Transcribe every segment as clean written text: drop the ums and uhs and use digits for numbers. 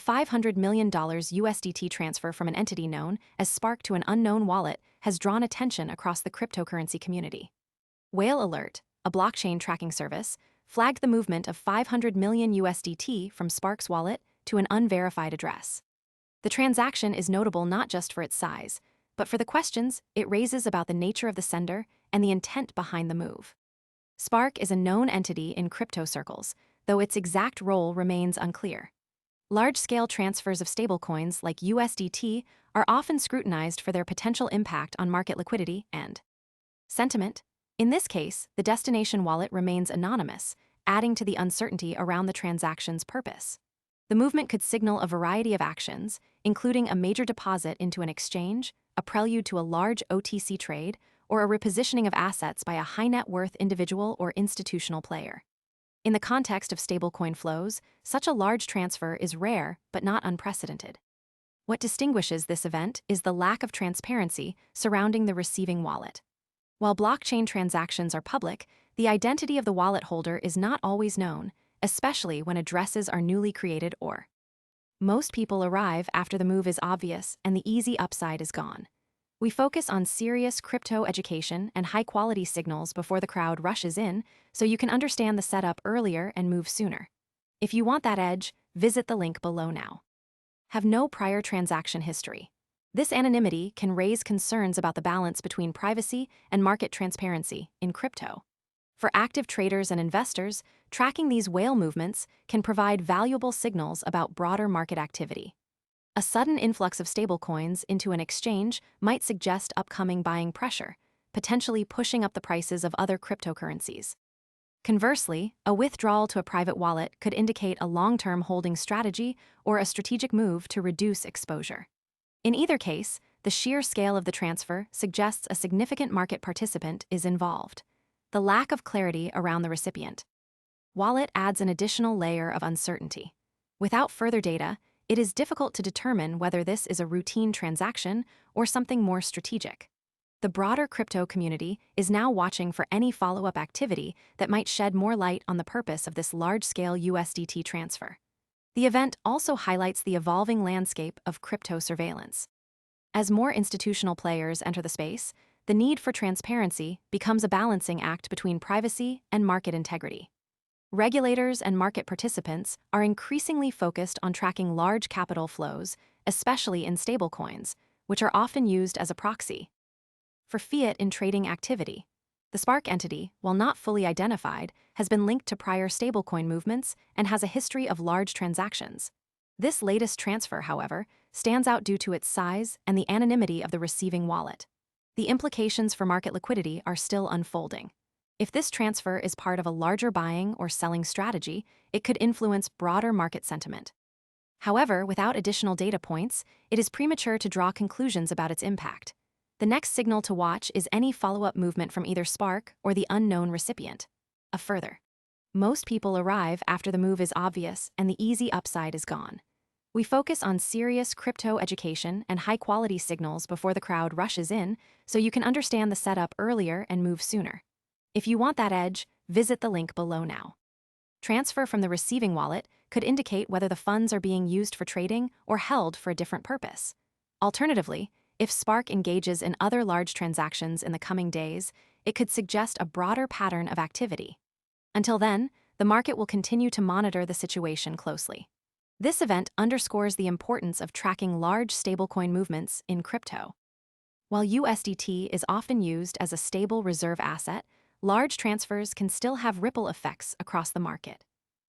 $500 million USDT transfer from an entity known as Spark to an unknown wallet has drawn attention across the cryptocurrency community. Whale Alert, a blockchain tracking service, flagged the movement of 500 million USDT from Spark's wallet to an unverified address. The transaction is notable not just for its size, but for the questions it raises about the nature of the sender and the intent behind the move. Spark is a known entity in crypto circles, though its exact role remains unclear. Large-scale transfers of stablecoins like USDT are often scrutinized for their potential impact on market liquidity and sentiment. In this case, the destination wallet remains anonymous, adding to the uncertainty around the transaction's purpose. The movement could signal a variety of actions, including a major deposit into an exchange, a prelude to a large OTC trade, or a repositioning of assets by a high-net-worth individual or institutional player. In the context of stablecoin flows, such a large transfer is rare but not unprecedented. What distinguishes this event is the lack of transparency surrounding the receiving wallet. While blockchain transactions are public, the identity of the wallet holder is not always known, especially when addresses are newly created or most people arrive after the move is obvious and the easy upside is gone. We focus on serious crypto education and high-quality signals before the crowd rushes in, so you can understand the setup earlier and move sooner. If you want that edge, visit the link below now. Have no prior transaction history. This anonymity can raise concerns about the balance between privacy and market transparency in crypto. For active traders and investors, tracking these whale movements can provide valuable signals about broader market activity. A sudden influx of stablecoins into an exchange might suggest upcoming buying pressure, potentially pushing up the prices of other cryptocurrencies. Conversely, a withdrawal to a private wallet could indicate a long-term holding strategy or a strategic move to reduce exposure. In either case, the sheer scale of the transfer suggests a significant market participant is involved. The lack of clarity around the recipient wallet adds an additional layer of uncertainty. Without further data, it is difficult to determine whether this is a routine transaction or something more strategic. The broader crypto community is now watching for any follow-up activity that might shed more light on the purpose of this large-scale USDT transfer. The event also highlights the evolving landscape of crypto surveillance. As more institutional players enter the space, the need for transparency becomes a balancing act between privacy and market integrity. Regulators and market participants are increasingly focused on tracking large capital flows, especially in stablecoins, which are often used as a proxy for fiat in trading activity. The Spark entity, while not fully identified, has been linked to prior stablecoin movements and has a history of large transactions. This latest transfer, however, stands out due to its size and the anonymity of the receiving wallet. The implications for market liquidity are still unfolding. If this transfer is part of a larger buying or selling strategy, it could influence broader market sentiment. However, without additional data points, it is premature to draw conclusions about its impact. The next signal to watch is any follow-up movement from either Spark or the unknown recipient. Most people arrive after the move is obvious and the easy upside is gone. We focus on serious crypto education and high-quality signals before the crowd rushes in, so you can understand the setup earlier and move sooner. If you want that edge, visit the link below now. Transfer from the receiving wallet could indicate whether the funds are being used for trading or held for a different purpose. Alternatively, if Spark engages in other large transactions in the coming days, it could suggest a broader pattern of activity. Until then, the market will continue to monitor the situation closely. This event underscores the importance of tracking large stablecoin movements in crypto. While USDT is often used as a stable reserve asset, large transfers can still have ripple effects across the market.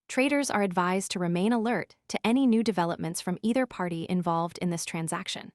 Traders are advised to remain alert to any new developments from either party involved in this transaction.